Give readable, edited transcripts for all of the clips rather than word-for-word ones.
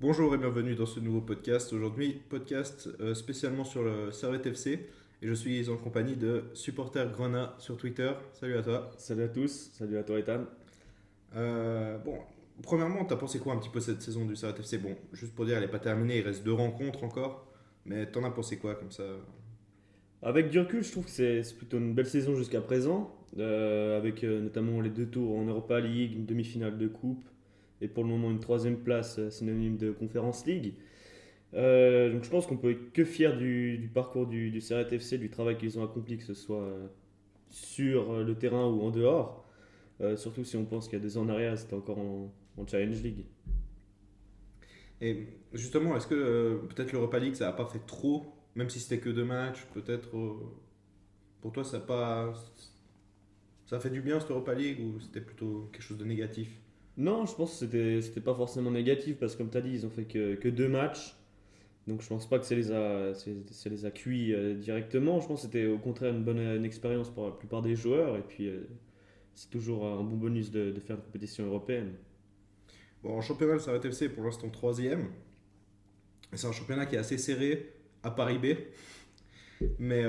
Bonjour et bienvenue dans ce nouveau podcast. Aujourd'hui, podcast spécialement sur le Servette FC et je suis en compagnie de Supporter Grenat sur Twitter. Salut à toi. Salut à tous, salut à toi Ethan. Bon, premièrement, t'as pensé quoi un petit peu cette saison du Servette FC? Bon, juste pour dire, elle n'est pas terminée, il reste deux rencontres encore, mais t'en as pensé quoi comme ça? Avec du recul, je trouve que c'est plutôt une belle saison jusqu'à présent, avec notamment les deux tours en Europa League, une demi-finale de coupe, et pour le moment une troisième place synonyme de Conference League. Donc je pense qu'on peut être que fier du parcours du Servette FC, du travail qu'ils ont accompli, que ce soit sur le terrain ou en dehors. Surtout si on pense qu'il y a 2 ans en arrière, c'était encore en Challenge League. Et justement, est-ce que peut-être l'Europa League ça a pas fait trop, même si c'était que deux matchs, peut-être pour toi ça a fait du bien cette Europa League ou c'était plutôt quelque chose de négatif? Non, je pense que c'était pas forcément négatif parce que comme tu as dit, ils ont fait que 2 matchs. Donc je pense pas que ça les a cuits directement. Je pense que c'était au contraire une expérience pour la plupart des joueurs. Et puis c'est toujours un bon bonus de faire une compétition européenne. Bon, en championnat, le Servette FC est pour l'instant troisième. C'est un championnat qui est assez serré à Paris B. Mais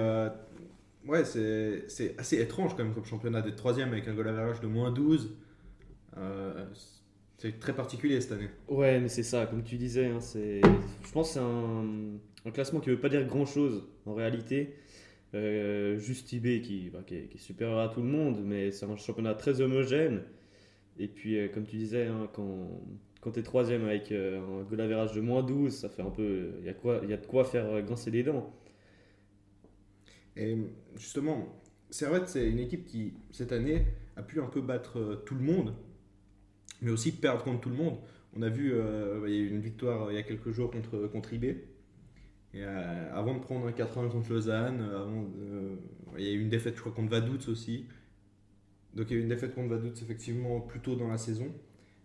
ouais, c'est assez étrange quand même comme championnat d'être troisième avec un goal average de -12. Euh, c'est très particulier cette année. Ouais, mais c'est ça, comme tu disais, hein, je pense que c'est un classement qui veut pas dire grand-chose en réalité. Juste IB qui est supérieur à tout le monde, mais c'est un championnat très homogène. Et puis, comme tu disais, hein, quand tu es troisième avec un goal average de -12, ça fait un peu. Il y a de quoi faire grincer des dents. Et justement, Servette, c'est une équipe qui, cette année, a pu un peu battre tout le monde, mais aussi perdre contre tout le monde. On a vu, il y a eu une victoire il y a quelques jours contre IB. Et, avant de prendre un 4-1 contre Lausanne, il y a eu une défaite, je crois, contre Vaduz aussi. Donc il y a eu une défaite contre Vaduz effectivement plus tôt dans la saison.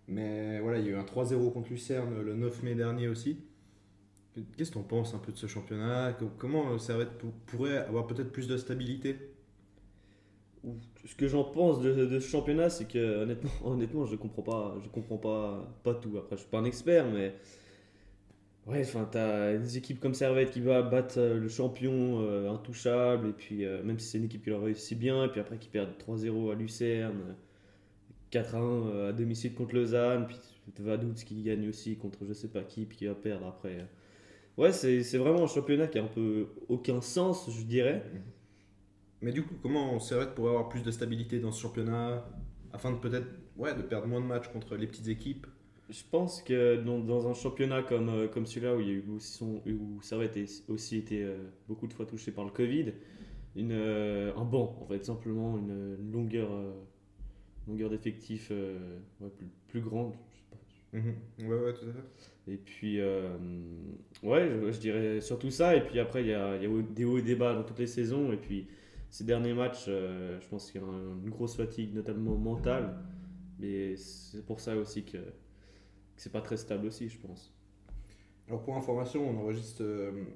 Mais voilà, il y a eu un 3-0 contre Lucerne le 9 mai dernier aussi. Qu'est-ce que tu en penses un peu de ce championnat? Comment Servette pourrait avoir peut-être plus de stabilité? Ce que j'en pense de ce championnat, c'est que honnêtement, je comprends pas tout. Après, je suis pas un expert, mais ouais, enfin, t'as des équipes comme Servette qui va battre le champion intouchable, et puis même si c'est une équipe qui leur réussit bien, et puis après qui perd 3-0 à Lucerne, 4-1 à domicile contre Lausanne, puis Vaduz qui gagne aussi contre je sais pas qui, puis qui va perdre après. Ouais, c'est vraiment un championnat qui a un peu aucun sens, je dirais. Mais du coup, comment Servette pourrait avoir plus de stabilité dans ce championnat afin de peut-être ouais, de perdre moins de matchs contre les petites équipes? Je pense que dans un championnat comme celui-là où il y a eu où Servette a aussi été beaucoup de fois touché par le Covid, un banc en fait, simplement une longueur d'effectif ouais, plus grande. Je sais pas. Mhm. Ouais, ouais, tout à fait. Et puis, ouais, je dirais surtout ça. Et puis après, il y a des hauts et des bas dans toutes les saisons. Et puis, ces derniers matchs, je pense qu'il y a une grosse fatigue, notamment mentale. Mais c'est pour ça aussi que c'est pas très stable aussi, je pense. Alors pour information, on enregistre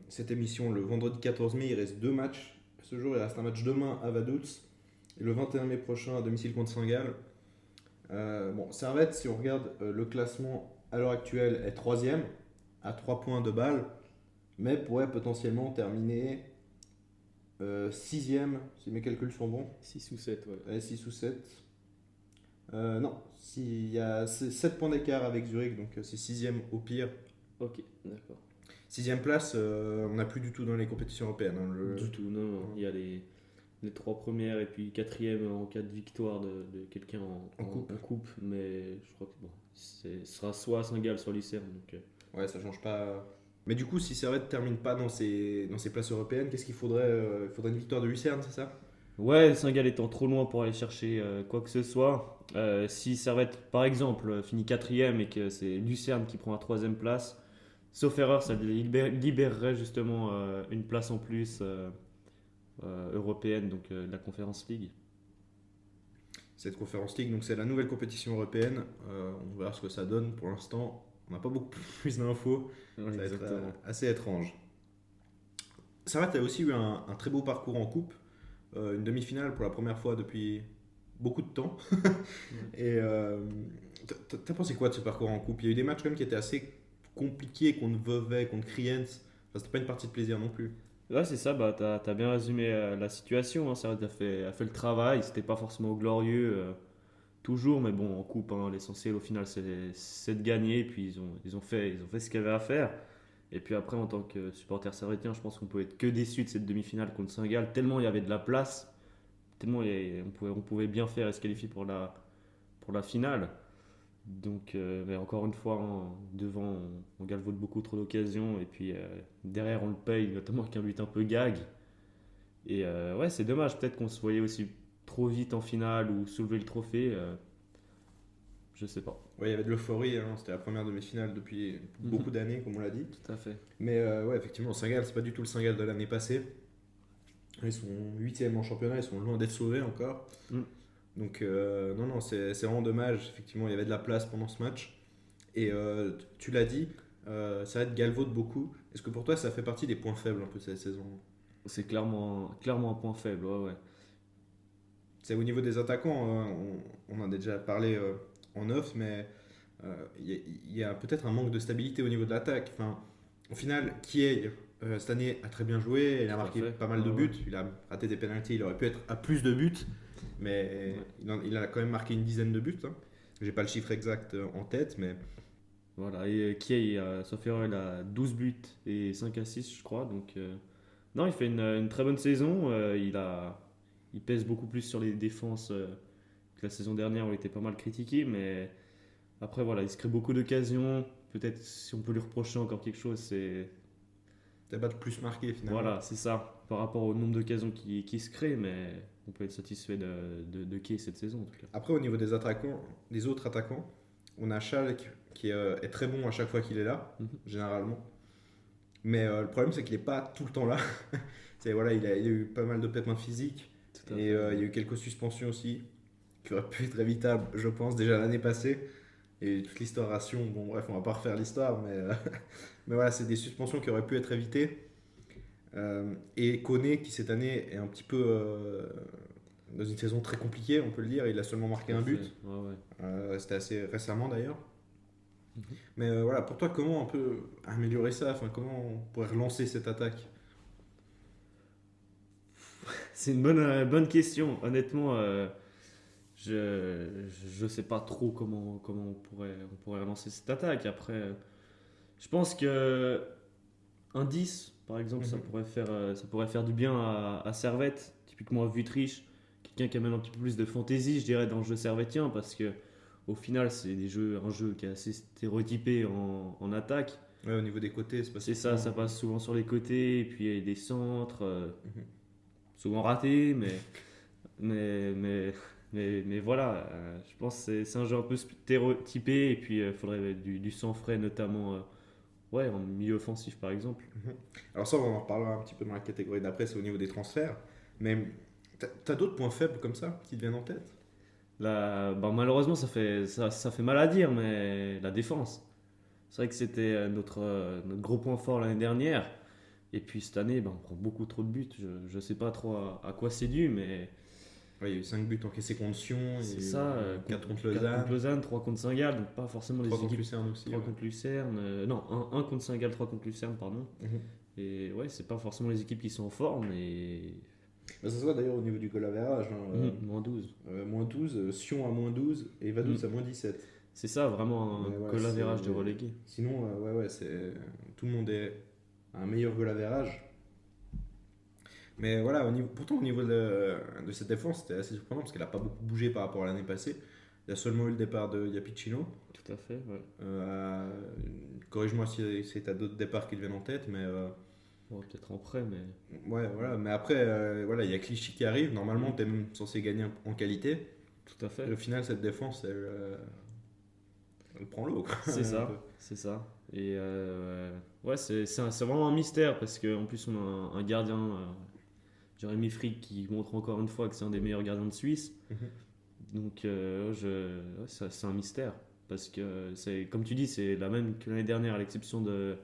cette émission le vendredi 14 mai, il reste deux matchs. Ce jour, il reste un match demain à Vaduz et le 21 mai prochain à domicile contre Saint-Gall. Bon, Servette, si on regarde le classement à l'heure actuelle, est troisième à 3 points de balle, mais pourrait potentiellement terminer sixième, si mes calculs sont bons. 6 ou 7, ouais. Ouais, 6 ou 7. Non, il y a 7 points d'écart avec Zurich, donc c'est sixième au pire. Ok, d'accord. Sixième place, on n'a plus du tout dans les compétitions européennes, hein. Du tout, non, non. Il y a les 3 premières et puis quatrième en cas de victoire de quelqu'un En coupe. en coupe. Mais je crois que bon, ce sera soit Saint-Gall, soit Lucerne. Donc, Ouais, ça change pas. Mais du coup, si Servette termine pas dans ces places européennes, qu'est-ce qu'il faudrait? Il faudrait une victoire de Lucerne, c'est ça? ouais, Saint-Gall étant trop loin pour aller chercher quoi que ce soit. Si Servette, par exemple, finit quatrième et que c'est Lucerne qui prend la troisième place, sauf erreur, ça libérerait justement une place en plus européenne, donc de la Conference League. Cette conférence League, donc c'est la nouvelle compétition européenne. On verra ce que ça donne. Pour l'instant, on n'a pas beaucoup plus d'infos. Ouais, Ça va être exactement. assez étrange. Servette a aussi eu un très beau parcours en coupe. Une demi-finale pour la première fois depuis beaucoup de temps. Ouais. Et t'as pensé quoi de ce parcours en coupe? Il y a eu des matchs quand même qui étaient assez compliqué contre Vevey, contre Kriens. Enfin, c'était pas une partie de plaisir non plus. Ouais, c'est ça, bah, t'as bien résumé la situation. Hein. Servette a fait le travail, c'était pas forcément glorieux toujours, mais bon, en coupe, hein, l'essentiel au final c'est de gagner. Et puis ils ont fait ce qu'il y avait à faire. Et puis après, en tant que supporter servetien, je pense qu'on pouvait être que déçu de cette demi-finale contre Saint-Gall, tellement il y avait de la place, tellement on pouvait bien faire et se qualifier pour la finale. Donc, mais encore une fois, hein, devant, on galvaude beaucoup trop d'occasions. Et puis derrière, on le paye, notamment avec un but un peu gag. Et ouais, c'est dommage. Peut-être qu'on se voyait aussi trop vite en finale ou soulever le trophée. Je sais pas. Ouais, il y avait de l'euphorie, hein, c'était la première demi-finale depuis beaucoup d'années, comme on l'a dit. Tout à fait. Mais ouais, effectivement, le Saint-Gall, c'est pas du tout le Saint-Gall de l'année passée. Ils sont 8e en championnat, ils sont loin d'être sauvés encore. Mm. Donc, non, non, c'est vraiment dommage. Effectivement, il y avait de la place pendant ce match. Et tu l'as dit, ça va être galvaude beaucoup. Est-ce que pour toi, ça fait partie des points faibles un peu de cette saison? C'est clairement un point faible. Ouais, ouais. C'est au niveau des attaquants, on en a déjà parlé en off, mais il y a peut-être un manque de stabilité au niveau de l'attaque. Enfin, au final, Kiei, cette année, a très bien joué, il a Tout à marqué fait. pas mal de Ouais, buts, ouais. il a raté des pénaltys, il aurait pu être à plus de buts, mais Ouais. il a quand même marqué une dizaine de buts. Hein. J'ai pas le chiffre exact en tête, mais Voilà. Et Kiei, sauf erreur, il a 12 buts et 5 assists, je crois. Donc, non, il fait une très bonne saison. Il pèse beaucoup plus sur les défenses que la saison dernière où il était pas mal critiqué. Mais après, voilà, il se crée beaucoup d'occasions. Peut-être si on peut lui reprocher encore quelque chose, c'est. t'as pas de plus marqué finalement. Voilà, c'est ça. Par rapport au nombre d'occasions qui se créent. Mais on peut être satisfait de Kiei cette saison en tout cas. Après, au niveau des attaquants, des autres attaquants, on a Schalke qui est très bon à chaque fois qu'il est là, Mhm. généralement. Mais le problème, c'est qu'il n'est pas tout le temps là. Voilà, il a eu pas mal de pépins physiques Tout à et fait. il y a eu quelques suspensions aussi qui auraient pu être évitables, je pense, déjà l'année passée. Et toute l'histoire ration, bon bref, on va pas refaire l'histoire, mais, mais voilà, c'est des suspensions qui auraient pu être évitées. Et Koné, qui cette année est un petit peu dans une saison très compliquée, on peut le dire, il a seulement marqué Tout à un fait. but. Ouais, ouais. C'était assez récemment d'ailleurs. Mhm. Mais voilà, pour toi, comment on peut améliorer ça? Enfin, comment on pourrait relancer cette attaque? C'est une bonne question. Honnêtement, je sais pas trop comment on pourrait relancer cette attaque. Après, je pense que un 10, par exemple, ça Mhm. pourrait faire du bien à Servette, typiquement à Vutriche, quelqu'un qui amène un petit peu plus de fantaisie, je dirais, dans le jeu servettien, parce que au final, c'est un jeu qui est assez stéréotypé en attaque. Ouais, au niveau des côtés, c'est pas C'est souvent. ça passe souvent sur les côtés, et puis il y a des centres, Mhm. souvent ratés, mais voilà, je pense que c'est un jeu un peu stéréotypé, et puis il faudrait du sang frais, notamment ouais, en milieu offensif par exemple. Mhm. Alors ça, on en reparlera un petit peu dans la catégorie d'après, c'est au niveau des transferts. Mais t'as d'autres points faibles comme ça qui te viennent en tête? Là, bah, malheureusement, ça fait mal à dire, mais la défense. C'est vrai que c'était notre gros point fort l'année dernière. Et puis cette année, bah, on prend beaucoup trop de buts. Je ne sais pas trop à quoi c'est dû, mais Ouais, il y a eu 5 buts encaissés contre Sion, il y c'est a eu ça. 4 contre 4 Lausanne, contre Lausanne, 3 contre Saint-Gall, donc pas forcément 3 les contre équipes. Lucerne aussi. 3 Ouais. contre Lucerne, non, 1 contre Saint-Gall, 3 contre Lucerne, pardon. Mhm. Et ouais, c'est pas forcément les équipes qui sont en forme. Et Bah, ça se voit d'ailleurs au niveau du goal average. Hein, moins 12. moins 12, Sion à moins 12 et Vaduz à moins 17. C'est ça, vraiment un Mais ouais, goal average c'est- de relégué. Sinon, ouais, tout le monde est à un meilleur goal average. Mais voilà, pourtant au niveau de cette défense, c'était assez surprenant parce qu'elle n'a pas beaucoup bougé par rapport à l'année passée. Il y a seulement eu le départ de Yapicino. Tout à fait, ouais. Corrige-moi si tu as d'autres départs qui te viennent en tête, mais Bon, peut-être en prêt, mais. ouais, voilà. Mais après, voilà, il y a Clichy qui arrive. Normalement, Mhm. tu es même censé gagner en qualité. Tout à fait. Et au final, cette défense, elle prend l'eau, quoi. C'est Un ça, peu. c'est ça. Et ouais, c'est vraiment un mystère parce qu'en plus, on a un gardien, Jérémy Frick, qui montre encore une fois que c'est un des meilleurs gardiens de Suisse. Mhm. Donc, ouais, c'est un mystère. Parce que, comme tu dis, c'est la même que l'année dernière, à l'exception de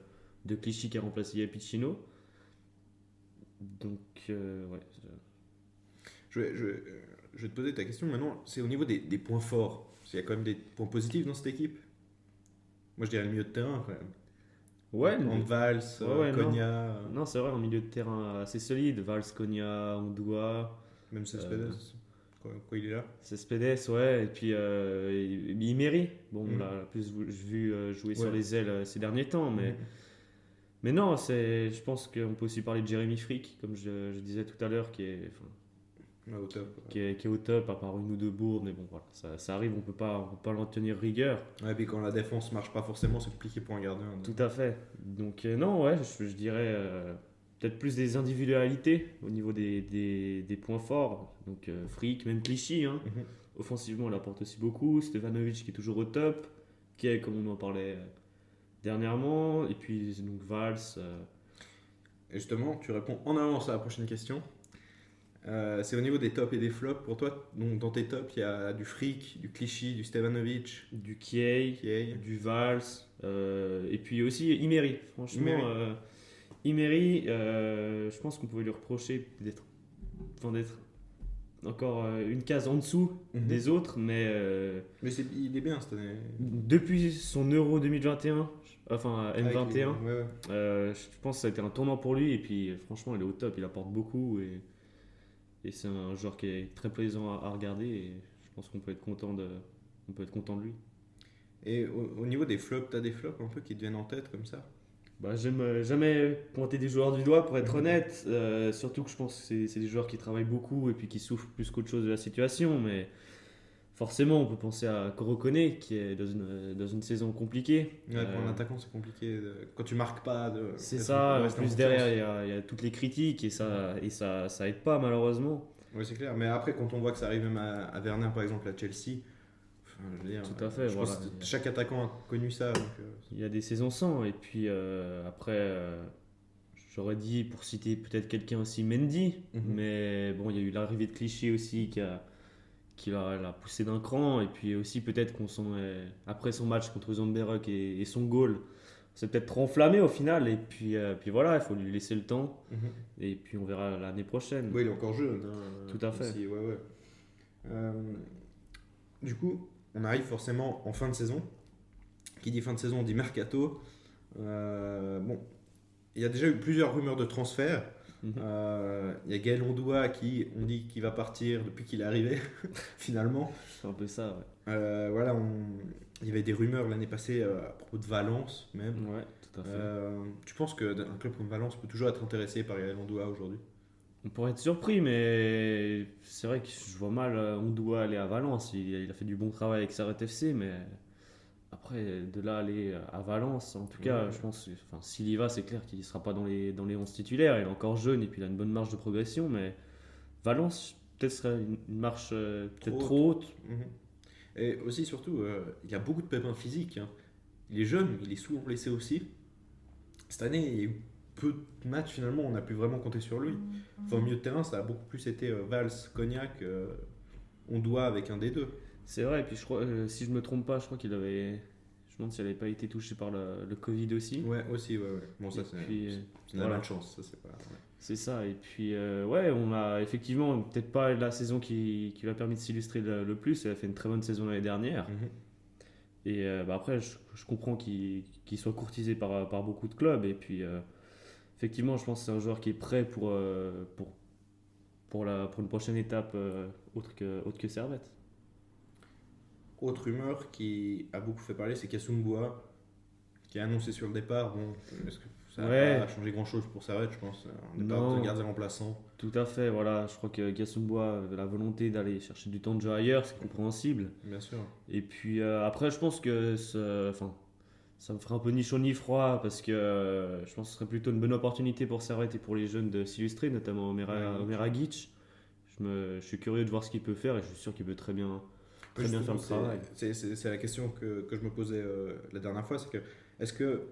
Clichy qui a remplacé Yapicino. Donc, ouais. Je vais te poser ta question maintenant. C'est au niveau des points forts. Il y a quand même des points positifs dans cette équipe. Moi, je dirais le milieu de terrain, quand même. Ouais, Entre Valls, ouais, non. Konya, Non, c'est vrai, un milieu de terrain assez solide. Vals, Konya, Ondoa, même euh, Cespedes, quand il est là. Cespedes, ouais. Et puis Imeri. Bon, on Mhm. l'a plus vu jouer sur Ouais. les ailes ces derniers temps. Mhm. Mais non, je pense qu'on peut aussi parler de Jérémy Frick, comme je disais tout à l'heure, Ouais, au top. qui est au top, à part une ou deux bourdes. Mais bon, voilà, ça arrive, on peut pas l'en tenir rigueur. Ouais, puis quand la défense marche pas forcément, c'est compliqué pour un gardien. Tout à fait. Donc non, ouais, je dirais peut-être plus des individualités au niveau des points forts. Donc Frick, même Clichy, hein. Mhm. Offensivement, il apporte aussi beaucoup. Stevanovic qui est toujours au top, qui est, comme on en parlait dernièrement. Et puis donc Valls. Et justement, tu réponds en avance à la prochaine question. C'est au niveau des tops et des flops. Pour toi, donc, dans tes tops, il y a du Frick, du Clichy, du Stevanovic, Du Kiei, Kiei. du Valls, et puis aussi Imeri. Franchement, Imeri. Imeri, je pense qu'on pouvait lui reprocher d'être encore une case en dessous Mhm. des autres, mais Mais il est bien cette année. depuis son Euro 2021, enfin M21, Ouais, ouais. je pense que ça a été un tournant pour lui, et puis franchement, il est au top, il apporte beaucoup, et c'est un joueur qui est très plaisant à regarder, et je pense on peut être content de lui. Et au niveau des flops, t'as des flops un peu qui te viennent en tête comme ça? Bah, j'aime jamais pointer des joueurs du doigt pour être Mhm. honnête, surtout que je pense que c'est des joueurs qui travaillent beaucoup et puis qui souffrent plus qu'autre chose de la situation, mais forcément on peut penser à Korokone qui est dans une saison compliquée. Ouais, pour un attaquant, c'est compliqué. Quand tu marques pas, C'est de ça, en rester en plus confiance. derrière il y a toutes les critiques ça aide pas malheureusement. Oui, c'est clair. Mais après, quand on voit que ça arrive même à Werner, par exemple, à Chelsea, enfin, je veux dire, Tout à fait, je voilà. pense que chaque attaquant a connu ça. Donc, Il y a des saisons sans, et puis après j'aurais dit pour citer peut-être quelqu'un aussi Mendy, Mhm. mais bon il y a eu l'arrivée de Clichy aussi qui l'a poussé d'un cran. Et puis aussi, peut-être après son match contre Zandberg et son goal, on s'est peut-être trop enflammé au final. Et puis voilà, il faut lui laisser le temps. Mhm. Et puis on verra l'année prochaine. Oui, il est encore jeune, hein, Tout à fait. aussi, ouais, ouais. Euh, du coup, on arrive forcément en fin de saison. Qui dit fin de saison dit mercato. Bon, il y a déjà eu plusieurs rumeurs de transfert. Mhm. Il y a Gaël Ondoua qui, on dit qu'il va partir depuis qu'il est arrivé, finalement. C'est un peu ça, Voilà, il y avait des rumeurs l'année passée à propos de Valence même. ouais. Ouais, tout à fait. Tu penses qu'un club comme Valence peut toujours être intéressé par Gaël Ondoua aujourd'hui? On pourrait être surpris, mais c'est vrai que je vois mal on doit aller à Valence. Il a fait du bon travail avec Servette FC, mais après, de là aller à Valence, en tout cas, Ouais. je pense, enfin, s'il y va, c'est clair qu'il ne sera pas dans les 11 titulaires. Il est encore jeune et puis il a une bonne marge de progression, mais Valence, peut-être serait une marche peut-être trop haute. Mhm. Et aussi, surtout, il y a beaucoup de pépins physiques, hein. Il est jeune, il est souvent blessé aussi. Cette année, il y a eu peu de matchs finalement, on a pu vraiment compter sur lui. Enfin, au milieu de terrain, ça a beaucoup plus été Valls, Cognac, on doit avec un des deux. C'est vrai, et puis je crois, si je me trompe pas, je crois qu'il avait. Je me demande s'il n'avait pas été touché par le Covid aussi. Ouais, aussi, ouais, ouais. Bon, ça, Et puis, c'est de la voilà. malchance, ça, c'est pas. Ouais. C'est ça, et puis ouais, on a effectivement peut-être pas la saison qui lui a permis de s'illustrer le plus. Elle a fait une très bonne saison l'année dernière. Mhm. Et bah, après, je comprends qu'il soit courtisé par beaucoup de clubs. Et puis, effectivement, je pense que c'est un joueur qui est prêt pour une prochaine étape autre que Servette. Autre rumeur qui a beaucoup fait parler, c'est Kasumboa, qui a annoncé sur le départ. Bon, est-ce que ça n'a Ouais. pas changé grand-chose pour Servette, je pense. Un départ Non. de gardien remplaçant. Tout à fait, voilà. Je crois que Gasumboa avait la volonté d'aller chercher du temps de jeu ailleurs, c'est compréhensible. Bien sûr. Et puis après, je pense que ça me ferait un peu ni chaud ni froid parce que je pense que ce serait plutôt une bonne opportunité pour Servette et pour les jeunes de s'illustrer, notamment Omer Agic. Je suis curieux de voir ce qu'il peut faire et je suis sûr qu'il peut très bien faire le Justement, travail. c'est la question que je me posais la dernière fois, c'est que est-ce que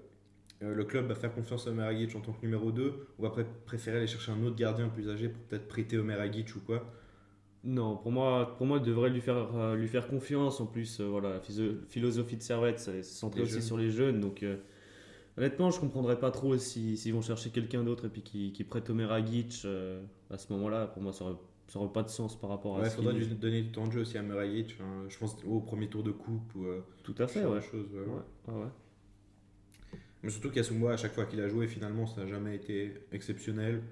le club va faire confiance à Omer Agic en tant que numéro 2 ou va préférer aller chercher un autre gardien plus âgé pour peut-être prêter Omer Agic ou quoi? Non, pour moi, il devrait lui faire confiance. En plus, voilà, la philosophie de Servette, c'est centré Les aussi jeunes. sur les jeunes. Donc, honnêtement, je comprendrais pas trop s'ils vont chercher quelqu'un d'autre et puis qui prête Omer Agic à ce moment-là. Pour moi, ça aurait pas de sens par rapport à Ouais, il ce faudrait qu'il lui donner du temps de jeu aussi à Omer Agic, hein. Je pense au premier tour de coupe ou Tout à ce fait, genre ouais. de choses. Ouais, ouais. Ouais, ouais, ouais. Mais surtout qu'Asumwa, à chaque fois qu'il a joué, finalement, ça n'a jamais été exceptionnel.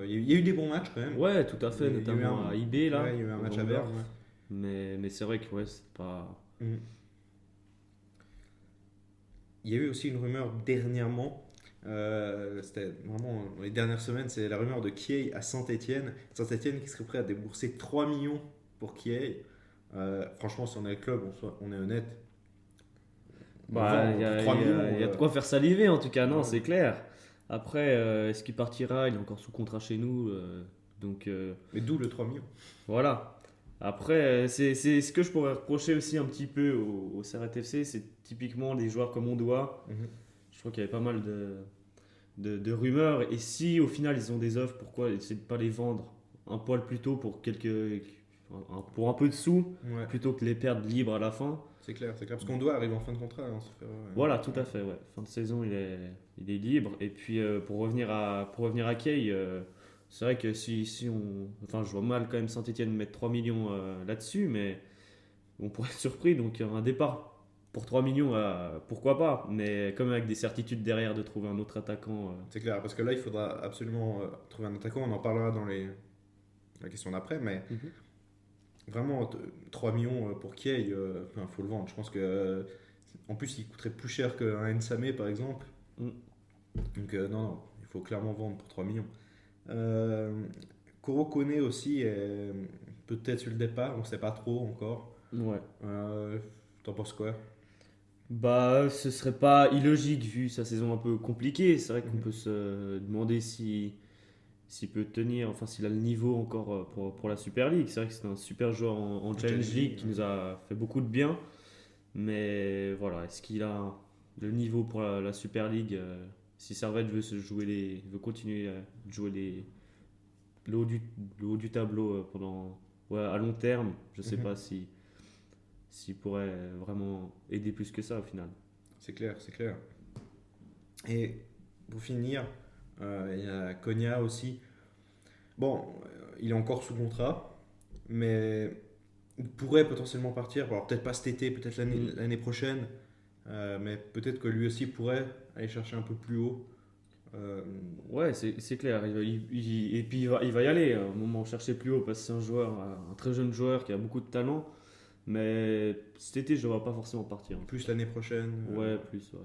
Il y a eu des bons matchs quand même. Ouais, tout à fait, Il y a eu notamment un, à IB là, ouais, il y a eu un au match à Bangor. Berne. Mais c'est vrai que ouais, c'est pas. Ouais. Il y a eu aussi une rumeur dernièrement, c'était vraiment dans les dernières semaines, c'est la rumeur de Kiei à Saint-Etienne. Saint-Etienne qui serait prêt à débourser 3 millions pour Kiei. Franchement, si on est le club, on est honnête. On le Bah, vend pour 3 millions. il y a de quoi faire saliver en tout cas, non, Ouais. c'est clair. Après, est-ce qu'il partira? Il est encore sous contrat chez nous. Donc Mais d'où le 3 millions. voilà. Après, c'est ce que je pourrais reprocher aussi un petit peu au Servette FC, c'est typiquement des joueurs comme Ondoa. Mhm. Je crois qu'il y avait pas mal de rumeurs. Et si au final ils ont des offres, pourquoi essayer de pas les vendre un poil plus tôt pour pour un peu de sous, Ouais, plutôt que les perdre libres à la fin? c'est clair. Parce qu'on doit arriver en fin de contrat. Hein, ça fait, Voilà, tout à fait. Ouais. Fin de saison, il est libre. Et puis pour revenir à Kay, c'est vrai que si on, enfin, je vois mal quand même Saint-Etienne mettre 3 millions là-dessus, mais on pourrait être surpris. Donc un départ pour 3 millions, pourquoi pas? Mais comme avec des certitudes derrière de trouver un autre attaquant. C'est clair, parce que là, il faudra absolument trouver un attaquant. On en parlera dans la question d'après, mais Mhm. vraiment, 3 millions pour Kiei, il faut le vendre. Je pense que, en plus, il coûterait plus cher qu'un Nsame, par exemple. Mm. Donc, non, il faut clairement vendre pour 3 millions. Koro Kone aussi est peut-être sur le départ, on ne sait pas trop encore. Ouais. T'en penses quoi? Bah, ce serait pas illogique vu sa saison un peu compliquée. C'est vrai qu'on Mhm. peut se demander s'il peut tenir, enfin s'il a le niveau encore pour la Super League. C'est vrai que c'est un super joueur en Challenge League qui ouais. nous a fait beaucoup de bien. Mais voilà, est-ce qu'il a le niveau pour la Super League? Si Servette veut, veut continuer à jouer le haut du tableau ouais, à long terme, je sais Mhm. pas s'il pourrait vraiment aider plus que ça au final. C'est clair, c'est clair. Et pour finir, il y a Konya aussi. Bon, il est encore sous contrat, mais il pourrait potentiellement partir. Alors peut-être pas cet été, peut-être Mm. l'année prochaine, mais peut-être que lui aussi pourrait aller chercher un peu plus haut. Euh, Ouais, c'est clair. Et puis il va y aller à un moment chercher plus haut parce que c'est un joueur, un très jeune joueur qui a beaucoup de talent. Mais cet été, je ne le vois pas forcément partir. plus l'année prochaine. Ouais, plus, ouais.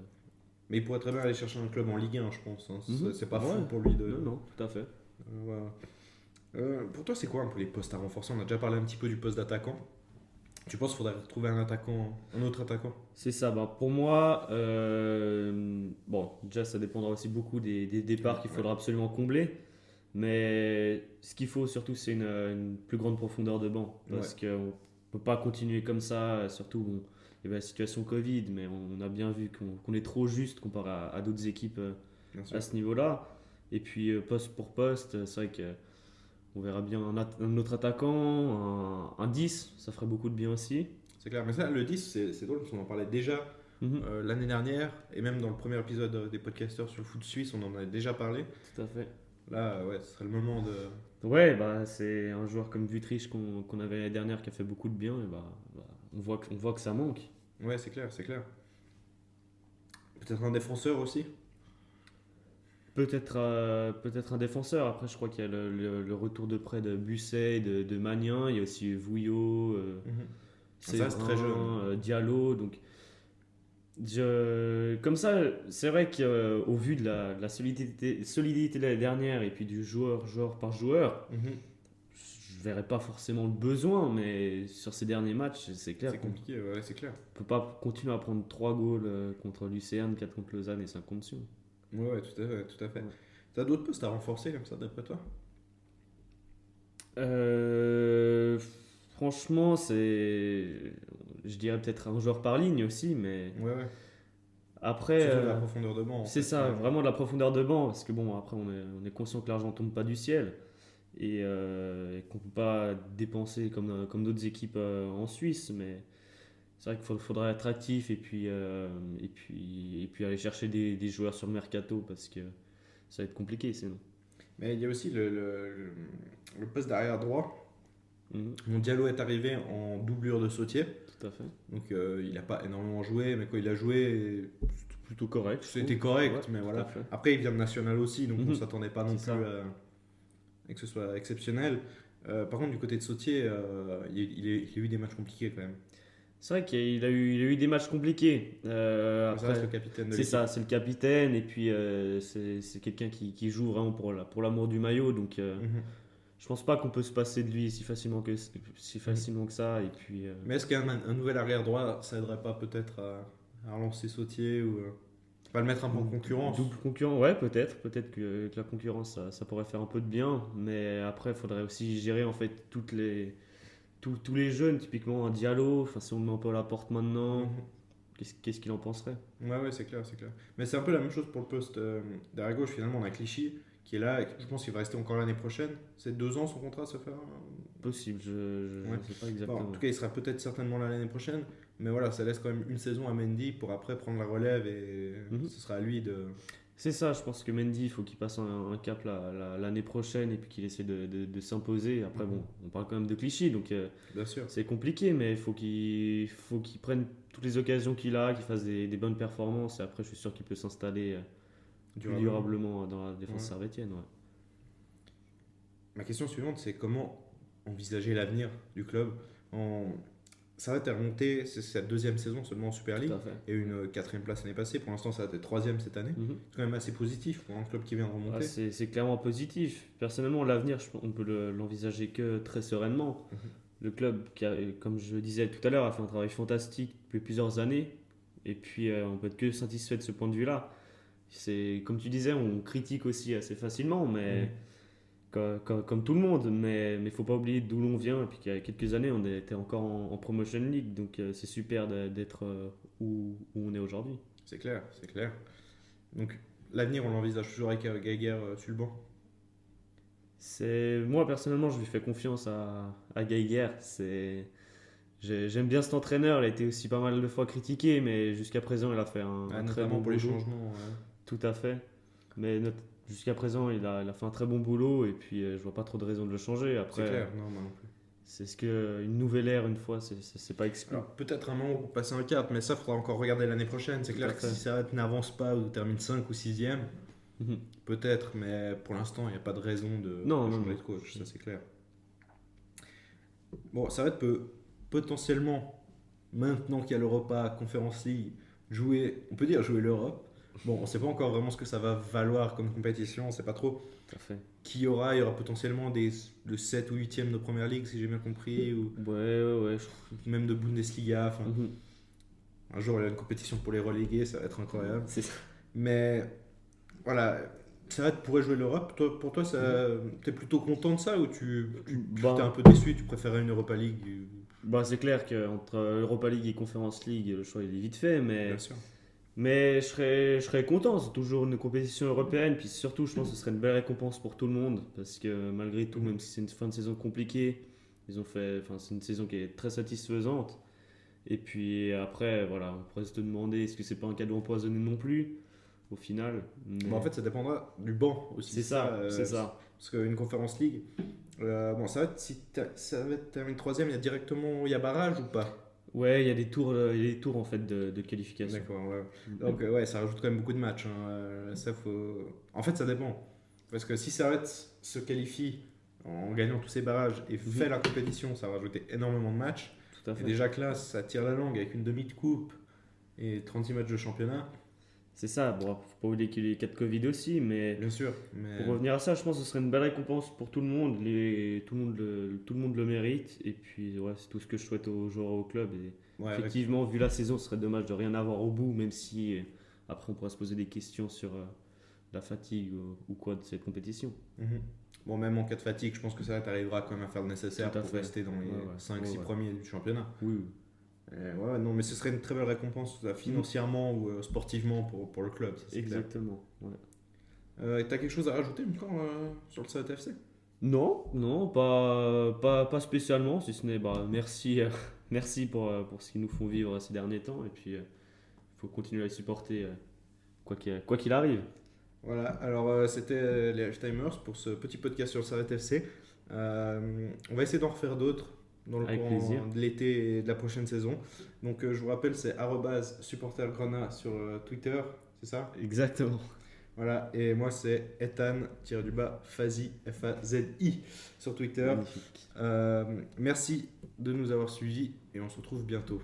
Mais il pourrait très bien aller chercher un club en Ligue 1, je pense. Hein. Mhm. C'est pas fou Ouais. pour lui de. Non, non, tout à fait. Voilà. Pour toi, c'est quoi un peu les postes à renforcer? On a déjà parlé un petit peu du poste d'attaquant. Tu penses qu'il faudrait retrouver un autre attaquant? C'est ça. Bah, pour moi, bon, déjà, ça dépendra aussi beaucoup des départs qu'il Ouais. faudra absolument combler. Mais ce qu'il faut surtout, c'est une plus grande profondeur de banc. Parce qu'on ne peut pas continuer comme ça. Surtout, bon, il y avait la situation Covid, mais on a bien vu qu'on est trop juste comparé à d'autres équipes Bien sûr. à ce niveau-là. Et puis, poste pour poste, c'est vrai que. On verra bien un autre attaquant, un 10, ça ferait beaucoup de bien aussi. C'est clair. Mais ça, le 10, c'est drôle parce qu'on en parlait déjà Mhm. l'année dernière et même dans le premier épisode des podcasters sur le foot suisse, on en a déjà parlé. Tout à fait. Là, ouais, ce serait le moment de. Ouais, bah, c'est un joueur comme Vutriche qu'on avait l'année dernière qui a fait beaucoup de bien. Et bah, on voit que ça manque. Ouais, c'est clair, c'est clair. Peut-être un défenseur aussi. Peut-être un défenseur. Après, je crois qu'il y a le retour de près de Busset, de Magnin. Il y a aussi Vouillot, Ça reste très jeune. Diallo. Donc, comme ça, c'est vrai qu'au vu de la solidité de l'année dernière et puis du joueur par joueur, Mhm. je verrais pas forcément le besoin, mais sur ces derniers matchs, c'est clair C'est qu'on compliqué, ouais, c'est clair. peut pas continuer à prendre 3 goals contre Lucerne, 4 contre Lausanne et 5 contre Sion. Ouais, tout à fait, tout à fait. Ouais. T'as d'autres postes à renforcer comme ça, d'après toi? Euh, Franchement, je dirais peut-être un joueur par ligne aussi, mais Ouais, ouais. après, Surtout de la profondeur de banc, en c'est fait. ça, vraiment de la profondeur de banc, parce que bon, après, on est conscient que l'argent tombe pas du ciel et qu'on peut pas dépenser comme d'autres équipes en Suisse, mais c'est vrai qu'il faudrait être actif et puis aller chercher des joueurs sur le mercato parce que ça va être compliqué sinon. Mais il y a aussi le poste d'arrière droit. Mhm, Mon Diallo est arrivé en doublure de Sautier. tout à fait. Donc il n'a pas énormément joué, mais quand il a joué, plutôt correct. C'était correct, Ouais, mais tout voilà. à fait. Après, il vient de National aussi, donc on ne Mhm. s'attendait pas non C'est plus ça. à que ce soit exceptionnel. Par contre, du côté de Sautier, il a eu des matchs compliqués quand même. C'est vrai qu'il a eu des matchs compliqués. Mais ça reste le Après, capitaine de c'est l'équipe. ça, c'est le capitaine et puis c'est quelqu'un qui joue vraiment pour l'amour du maillot. Donc Mhm. je pense pas qu'on peut se passer de lui si Mhm. facilement que ça. Et puis Mais est-ce qu'un nouvel arrière droit, ça aiderait pas peut-être à relancer Sautier ou pas le mettre un peu en concurrence? double concurrent, ouais, peut-être que la concurrence ça pourrait faire un peu de bien. Mais après, il faudrait aussi gérer en fait tous les jeunes, typiquement un Diallo. Enfin, si on le met un peu à la porte maintenant, Mhm. qu'est-ce qu'il en penserait? Ouais, c'est clair, c'est clair. Mais c'est un peu la même chose pour le poste d'arrière gauche. Finalement, on a Clichy qui est là et je pense qu'il va rester encore l'année prochaine. C'est 2 ans son contrat, ça fait. Possible, je Ouais. ne sais pas Bon, en exactement. tout cas, il sera peut-être certainement là l'année prochaine. Mais voilà, ça laisse quand même une saison à Mendy pour après prendre la relève et Mhm. ce sera à lui de. C'est ça, je pense que Mendy, il faut qu'il passe un cap l'année prochaine et puis qu'il essaie de s'imposer. Après, bon, on parle quand même de Clichy, donc Bien sûr, c'est compliqué, mais il faut qu'il prenne toutes les occasions qu'il a, qu'il fasse des bonnes performances. Et après, je suis sûr qu'il peut s'installer plus durablement. durablement dans la défense Ouais. servétienne. Ouais. Ma question suivante, c'est comment envisager l'avenir du club en... Ça va être remonté, c'est sa 2e saison seulement en Super League Tout à fait. et une 4e place l'année passée. Pour l'instant, ça va être 3e cette année. Mhm. C'est quand même assez positif pour un club qui vient de Ah, remonter. c'est clairement positif. Personnellement, l'avenir, on peut l'envisager que très sereinement. Mhm. Le club, comme je le disais tout à l'heure, a fait un travail fantastique depuis plusieurs années. Et puis, on peut être que satisfait de ce point de vue-là. C'est, comme tu disais, on critique aussi assez facilement, mais Mhm. comme tout le monde. Mais il ne faut pas oublier d'où l'on vient. Et puis qu'il y a quelques années, on était encore en Promotion League. Donc, c'est super d'être où on est aujourd'hui. C'est clair, c'est clair. Donc, l'avenir, on l'envisage toujours avec Geiger sur le banc. Moi, personnellement, je lui fais confiance à Geiger. J'aime bien cet entraîneur. Il a été aussi pas mal de fois critiqué, mais jusqu'à présent, il a fait un très Notamment bon pour les boulot. changements. Tout à fait. Mais jusqu'à présent, il a fait un très bon boulot et puis je vois pas trop de raison de le changer. C'est Après, clair, non, moi non plus. c'est ce que une nouvelle ère, une fois, c'est pas exclu. Alors, peut-être un moment pour passer un cap, mais ça, faudra encore regarder l'année prochaine. C'est Tout clair à que fait. si Servette n'avance pas ou termine 5 ou 6e, Mhm. peut-être, mais pour l'instant, il n'y a pas de raison Non, de non, changer non. de coach, ça c'est clair. Bon, Servette peut potentiellement, maintenant qu'il y a l'Europa Conference League, jouer, on peut dire jouer l'Europe. Bon, on ne sait pas encore vraiment ce que ça va valoir comme compétition, on ne sait pas trop Tout à fait. qui y aura. Il y aura potentiellement le 7 ou 8e de Première Ligue, si j'ai bien compris, ou Ouais. même de Bundesliga. Enfin, Mhm. un jour, il y a une compétition pour les relégués, ça va être incroyable. C'est ça. Mais voilà, Servette pourrait jouer l'Europe. Pour toi, t'es plutôt content de ça ou tu Ben, t'es un peu déçu, tu préférais une Europa League c'est clair qu'entre Europa League et Conference League, le choix il est vite fait, Bien sûr. mais je serais content. C'est toujours une compétition européenne, puis surtout, je pense que ce serait une belle récompense pour tout le monde, parce que malgré tout, même si c'est une fin de saison compliquée, c'est une saison qui est très satisfaisante. Et puis après, voilà, on pourrait se demander est-ce que c'est pas un cadeau empoisonné non plus, au final. Bon, en fait, ça dépendra du banc aussi. c'est ça, c'est ça. Parce qu'une Conference League, bon, ça va être terminé 3e, il y a barrage ou pas? Ouais, il y a des tours en fait de qualification. D'accord, ouais. Donc, ouais, ça rajoute quand même beaucoup de matchs, hein. En fait, ça dépend. Parce que si Servette se qualifie en gagnant tous ses barrages et fait la compétition, ça va rajouter énormément de matchs. Tout à Et fait. déjà que là, ça tire la langue avec une demi de coupe et 36 matchs de championnat. C'est ça. Bon, faut pas oublier qu'il y a eu les cas de Covid aussi, mais Bien sûr, mais pour revenir à ça, je pense que ce serait une belle récompense pour tout le monde. Tout le monde le mérite. Et puis, ouais, c'est tout ce que je souhaite aux joueurs au club. Et ouais, effectivement, vu la saison, ce serait dommage de rien avoir au bout, même si après on pourrait se poser des questions sur la fatigue ou quoi de cette compétition. mhm. Bon, même en cas de fatigue, je pense que ça t'arrivera quand même à faire le nécessaire Tout à pour fait. rester dans les Ouais, ouais. 5-6 Ouais. premiers du championnat. Oui. Ouais, non, mais ce serait une très belle récompense financièrement ou sportivement pour le club. Ça, c'est clair. Exactement. Ouais. T'as quelque chose à rajouter encore sur le Servette FC? Non, pas spécialement, si ce n'est merci, merci pour ce qu'ils nous font vivre ces derniers temps. Et puis, il faut continuer à les supporter quoi qu'il arrive. Voilà, alors c'était les Halftimers pour ce petit podcast sur le Servette FC. On va essayer d'en refaire d'autres dans le Avec courant plaisir. de l'été et de la prochaine saison. Donc je vous rappelle, c'est @supportergrenat sur Twitter, c'est ça? Exactement. Voilà, et moi c'est Ethan-Fazi, Fazi sur Twitter. Magnifique. Merci de nous avoir suivis et on se retrouve bientôt.